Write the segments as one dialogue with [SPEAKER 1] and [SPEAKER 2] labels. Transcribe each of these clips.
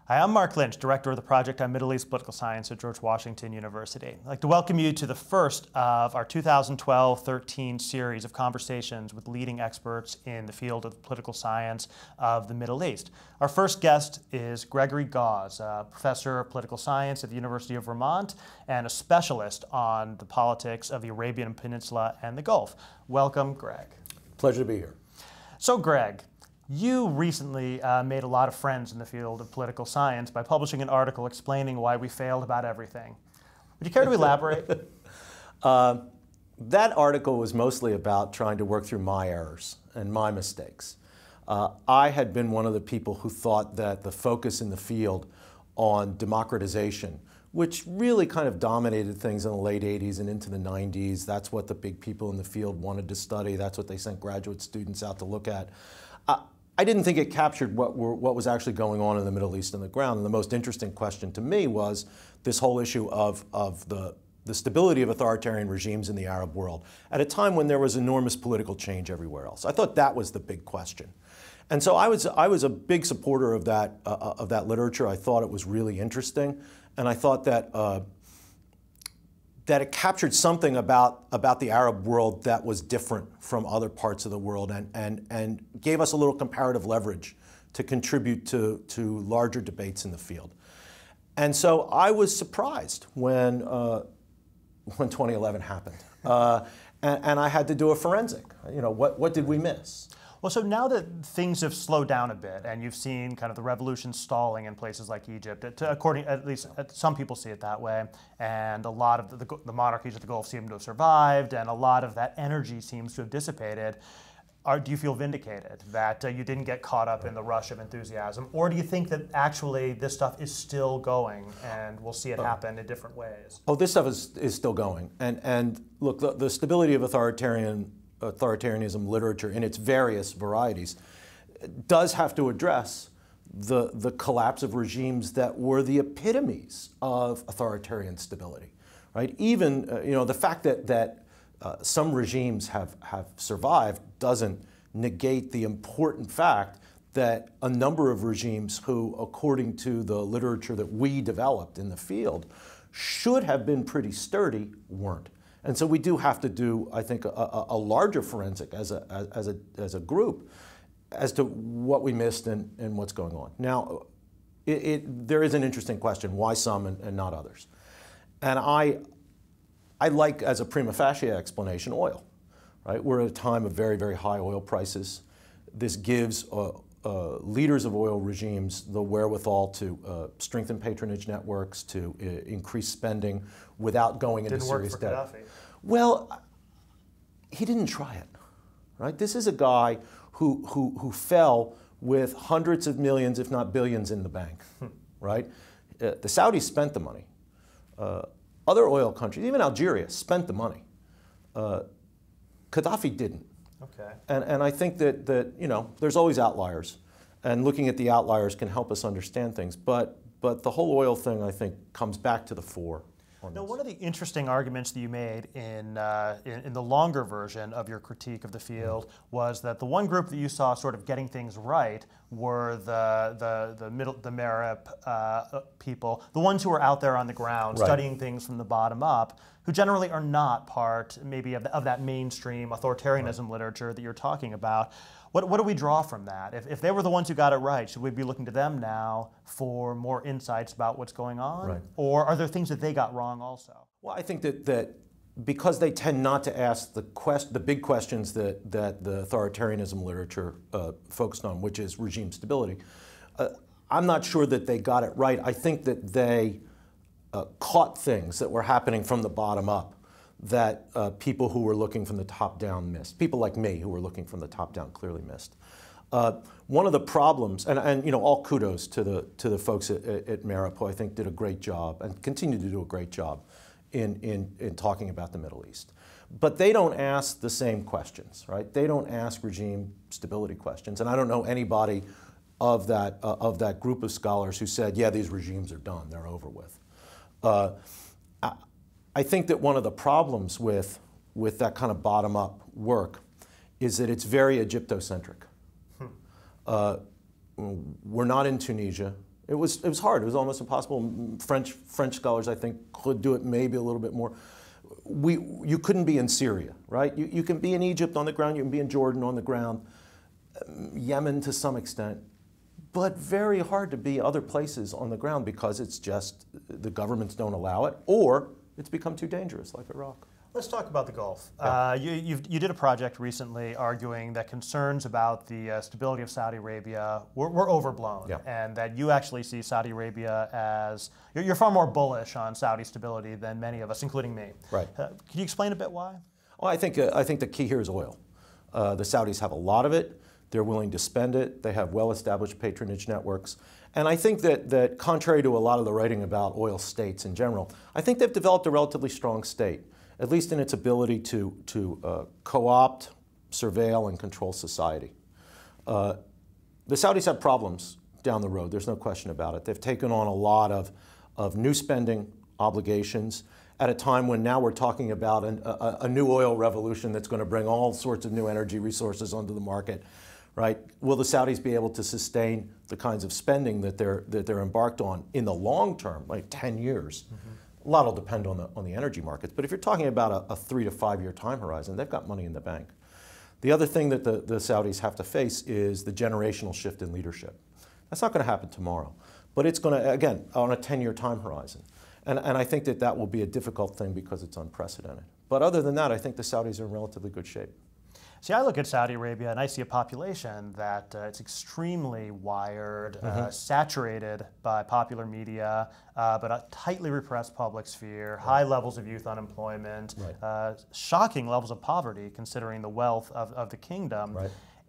[SPEAKER 1] Hi, I'm Marc Lynch, Director of the Project on Middle East Political Science at George Washington University. I'd like to welcome you to the first of our 2012-13 series of conversations with leading experts in the field of political science of the Middle East. Our first guest is Gregory Gause, a professor of political science at the University of Vermont and a specialist on the politics of the Arabian Peninsula and the Gulf. Welcome, Greg.
[SPEAKER 2] Pleasure to be here.
[SPEAKER 1] So, Greg, you recently made a lot of friends in the field of political science by publishing an article explaining why we failed about everything. Would you care to elaborate?
[SPEAKER 2] That article was mostly about trying to work through my errors and my mistakes. I had been one of the people who thought that the focus in the field on democratization, which really kind of dominated things in the late 80s and into the 90s, that's what the big people in the field wanted to study, that's what they sent graduate students out to look at. I didn't think it captured what was actually going on in the Middle East on the ground. And the most interesting question to me was this whole issue of the stability of authoritarian regimes in the Arab world at a time when there was enormous political change everywhere else. I thought that was the big question. And so I was a big supporter of that literature. I thought it was really interesting. And I thought that that it captured something about the Arab world that was different from other parts of the world and gave us a little comparative leverage to contribute to larger debates in the field. And so I was surprised when 2011 happened. And I had to do a forensic. You know, what did we miss?
[SPEAKER 1] Well, so now that things have slowed down a bit and you've seen kind of the revolution stalling in places like Egypt, at least some people see it that way, and a lot of the monarchies of the Gulf seem to have survived, and a lot of that energy seems to have dissipated. Do you feel vindicated that you didn't get caught up in the rush of enthusiasm? Or do you think that actually this stuff is still going and we'll see it happen in different ways?
[SPEAKER 2] Oh, this stuff is still going. And look, the stability of authoritarianism literature in its various varieties does have to address the collapse of regimes that were the epitomes of authoritarian stability, right? Even you know, the fact that some regimes have survived doesn't negate the important fact that a number of regimes who, according to the literature that we developed in the field, should have been pretty sturdy, weren't. And so we do have to do, I think, a larger forensic as a group as to what we missed and what's going on. Now, there is an interesting question: why some and not others? And I like, as a prima facie explanation, oil. Right? We're at a time of very, very high oil prices. This gives leaders of oil regimes the wherewithal to strengthen patronage networks, to increase spending without going into serious debt.
[SPEAKER 1] Didn't work for Gaddafi.
[SPEAKER 2] Well, he didn't try it, right? This is a guy who fell with hundreds of millions, if not billions, in the bank, right? The Saudis spent the money. Other oil countries, even Algeria, spent the money. Gaddafi didn't.
[SPEAKER 1] Okay.
[SPEAKER 2] And I think that you know, there's always outliers, and looking at the outliers can help us understand things. But the whole oil thing, I think, comes back to the fore.
[SPEAKER 1] Now, one of the interesting arguments that you made in the longer version of your critique of the field was that the one group that you saw sort of getting things right were the Marip people, the ones who are out there on the ground, right, studying things from the bottom up, who generally are not part maybe of that mainstream authoritarianism literature that you're talking about. What do we draw from that? If they were the ones who got it right, should we be looking to them now for more insights about what's going on?
[SPEAKER 2] Right.
[SPEAKER 1] Or are there things that they got wrong also?
[SPEAKER 2] Well, I think that because they tend not to ask the big questions that the authoritarianism literature focused on, which is regime stability, I'm not sure that they got it right. I think that they caught things that were happening from the bottom up that people who were looking from the top down missed. People like me who were looking from the top down clearly missed. One of the problems, and you know, all kudos to the folks at Marip, who I think did a great job and continue to do a great job in talking about the Middle East. But they don't ask the same questions, right? They don't ask regime stability questions, and I don't know anybody of that group of scholars who said, yeah, these regimes are done, they're over with. I think that one of the problems with that kind of bottom-up work is that it's very Egyptocentric. We're not in Tunisia. It was hard. It was almost impossible. French scholars, I think, could do it maybe a little bit more. You couldn't be in Syria, right? You can be in Egypt on the ground. You can be in Jordan on the ground. Yemen to some extent. But very hard to be other places on the ground because it's just the governments don't allow it, or it's become too dangerous, like Iraq.
[SPEAKER 1] Let's talk about the Gulf.
[SPEAKER 2] Yeah.
[SPEAKER 1] You did a project recently arguing that concerns about the stability of Saudi Arabia were overblown,
[SPEAKER 2] Yeah.
[SPEAKER 1] and that you actually see Saudi Arabia as, you're far more bullish on Saudi stability than many of us, including me.
[SPEAKER 2] Right.
[SPEAKER 1] Can you explain a bit why?
[SPEAKER 2] Well, I think the key here is oil. The Saudis have a lot of it. They're willing to spend it. They have well-established patronage networks. And I think that contrary to a lot of the writing about oil states in general, I think they've developed a relatively strong state, at least in its ability to co-opt, surveil, and control society. The Saudis have problems down the road. There's no question about it. They've taken on a lot of new spending obligations at a time when now we're talking about a new oil revolution that's going to bring all sorts of new energy resources onto the market. Right? Will the Saudis be able to sustain the kinds of spending that they're embarked on in the long term, like 10 years? Mm-hmm. A lot will depend on the energy markets. But if you're talking about a 3 to 5 year time horizon, they've got money in the bank. The other thing that the Saudis have to face is the generational shift in leadership. That's not going to happen tomorrow, but it's going to, again, on a 10-year time horizon. And I think that will be a difficult thing because it's unprecedented. But other than that, I think the Saudis are in relatively good shape.
[SPEAKER 1] See, I look at Saudi Arabia and I see a population that it's extremely wired, saturated by popular media, but a tightly repressed public sphere, high levels of youth unemployment, shocking levels of poverty considering the wealth of the kingdom,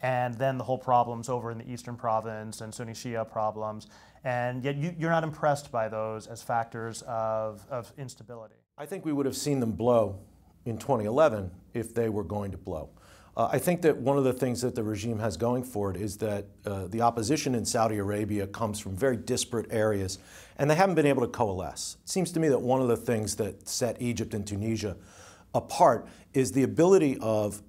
[SPEAKER 1] and then the whole problems over in the eastern province and Sunni Shia problems, and yet you're not impressed by those as factors of instability.
[SPEAKER 2] I think we would have seen them blow in 2011 if they were going to blow. I think that one of the things that the regime has going for it is that the opposition in Saudi Arabia comes from very disparate areas, and they haven't been able to coalesce. It seems to me that one of the things that set Egypt and Tunisia apart is the ability of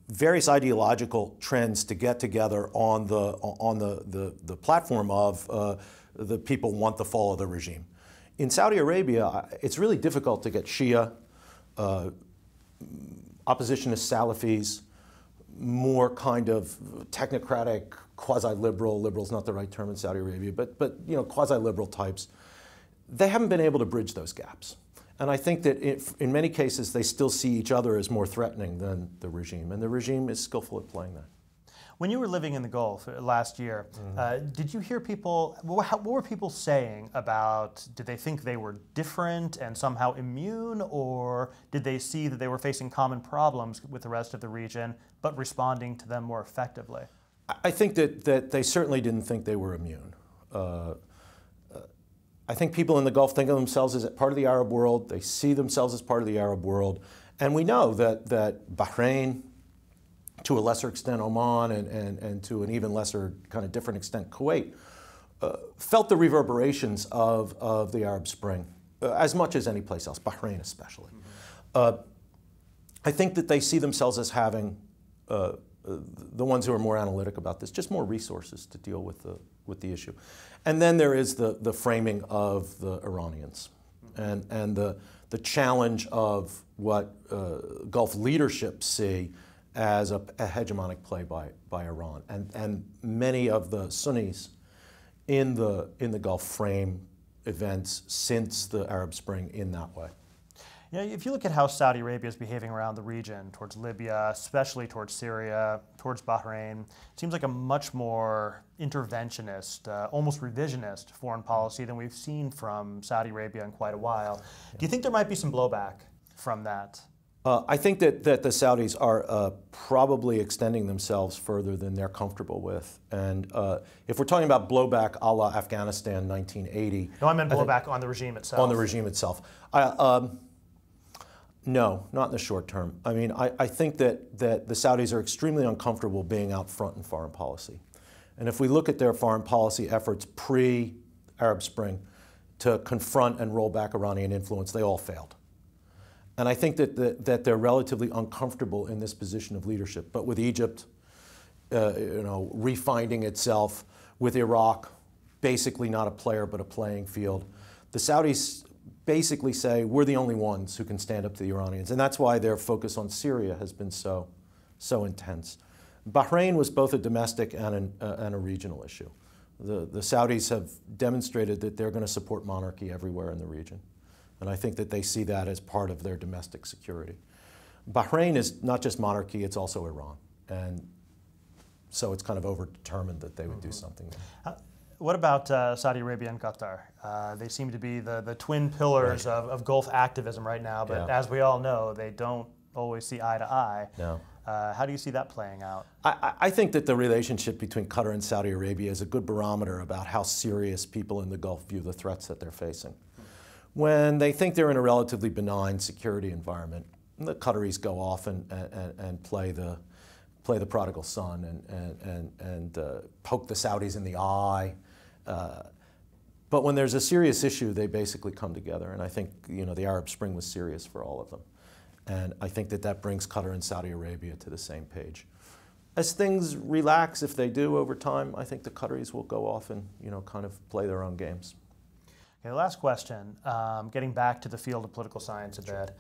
[SPEAKER 2] various ideological trends to get together on the platform of the people want the fall of the regime. In Saudi Arabia, it's really difficult to get Shia, oppositionist Salafis, more kind of technocratic, quasi-liberal, liberal's not the right term in Saudi Arabia, but you know, quasi-liberal types. They haven't been able to bridge those gaps. And I think that in many cases they still see each other as more threatening than the regime, and the regime is skillful at playing that.
[SPEAKER 1] When you were living in the Gulf last year, did you hear people, what were people saying about, did they think they were different and somehow immune, or did they see that they were facing common problems with the rest of the region, but responding to them more effectively?
[SPEAKER 2] I think that they certainly didn't think they were immune. I think people in the Gulf think of themselves as part of the Arab world. They see themselves as part of the Arab world. And we know that Bahrain, to a lesser extent Oman, and to an even lesser kind of different extent Kuwait, felt the reverberations of the Arab Spring as much as any place else, Bahrain especially. I think that they see themselves as having, the ones who are more analytic about this, just more resources to deal with the issue. And then there is the framing of the Iranians and the challenge of what Gulf leadership see as a hegemonic play by Iran, and many of the Sunnis in the Gulf frame events since the Arab Spring in that way.
[SPEAKER 1] You know, if you look at how Saudi Arabia is behaving around the region, towards Libya, especially towards Syria, towards Bahrain, it seems like a much more interventionist, almost revisionist foreign policy than we've seen from Saudi Arabia in quite a while. Do you think there might be some blowback from that?
[SPEAKER 2] I think that the Saudis are probably extending themselves further than they're comfortable with. And if we're talking about blowback a la Afghanistan 1980...
[SPEAKER 1] No, I meant blowback on the regime itself.
[SPEAKER 2] On the regime itself. No, not in the short term. I mean, I think that the Saudis are extremely uncomfortable being out front in foreign policy. And if we look at their foreign policy efforts pre-Arab Spring to confront and roll back Iranian influence, they all failed. And I think that they're relatively uncomfortable in this position of leadership. But with Egypt, refinding itself, with Iraq, basically not a player but a playing field. The Saudis basically say we're the only ones who can stand up to the Iranians, and that's why their focus on Syria has been so intense. Bahrain was both a domestic and a regional issue. The Saudis have demonstrated that they're going to support monarchy everywhere in the region, and I think that they see that as part of their domestic security. Bahrain is not just monarchy, it's also Iran, and so it's kind of overdetermined that they would do something there.
[SPEAKER 1] What about Saudi Arabia and Qatar? They seem to be the twin pillars of Gulf activism right now, but as we all know, they don't always see eye to eye.
[SPEAKER 2] No.
[SPEAKER 1] How do you see that playing out?
[SPEAKER 2] I think that the relationship between Qatar and Saudi Arabia is a good barometer about how serious people in the Gulf view the threats that they're facing. When they think they're in a relatively benign security environment, the Qataris go off and play the prodigal son and poke the Saudis in the eye. But when there's a serious issue, they basically come together. And I think the Arab Spring was serious for all of them. And I think that brings Qatar and Saudi Arabia to the same page. As things relax, if they do over time, I think the Qataris will go off and kind of play their own games.
[SPEAKER 1] Okay, last question, getting back to the field of political science a bit.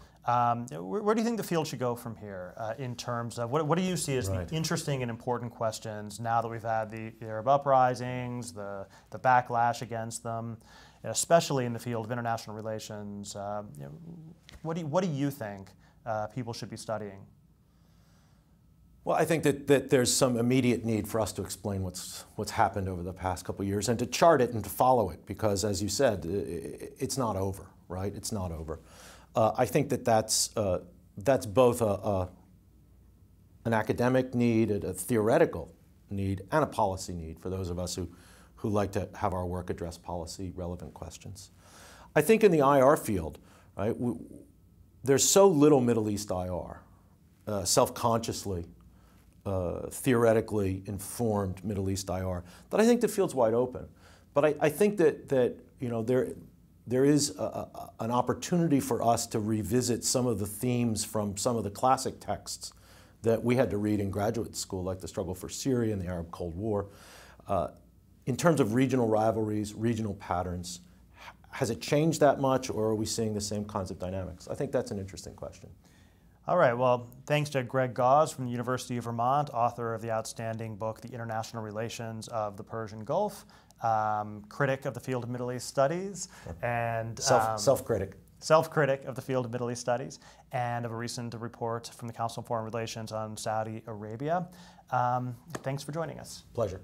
[SPEAKER 1] Where do you think the field should go from here in terms of, what do you see as the interesting and important questions now that we've had the Arab uprisings, the backlash against them, especially in the field of international relations? What do you think people should be studying?
[SPEAKER 2] Well, I think that there's some immediate need for us to explain what's happened over the past couple of years and to chart it and to follow it, because, as you said, it's not over, right? It's not over. I think that's both an academic need, a theoretical need, and a policy need for those of us who like to have our work address policy-relevant questions. I think in the IR field, right, there's so little Middle East IR, self-consciously, theoretically informed Middle East IR, that I think the field's wide open. But I think that there is an opportunity for us to revisit some of the themes from some of the classic texts that we had to read in graduate school, like the struggle for Syria and the Arab Cold War. In terms of regional rivalries, regional patterns, has it changed that much, or are we seeing the same kinds of dynamics? I think that's an interesting question.
[SPEAKER 1] All right, well, thanks to Greg Gause from the University of Vermont, author of the outstanding book, The International Relations of the Persian Gulf, critic of the field of Middle East studies, and
[SPEAKER 2] self-critic
[SPEAKER 1] of the field of Middle East studies, and of a recent report from the Council on Foreign Relations on Saudi Arabia. Thanks for joining us.
[SPEAKER 2] Pleasure.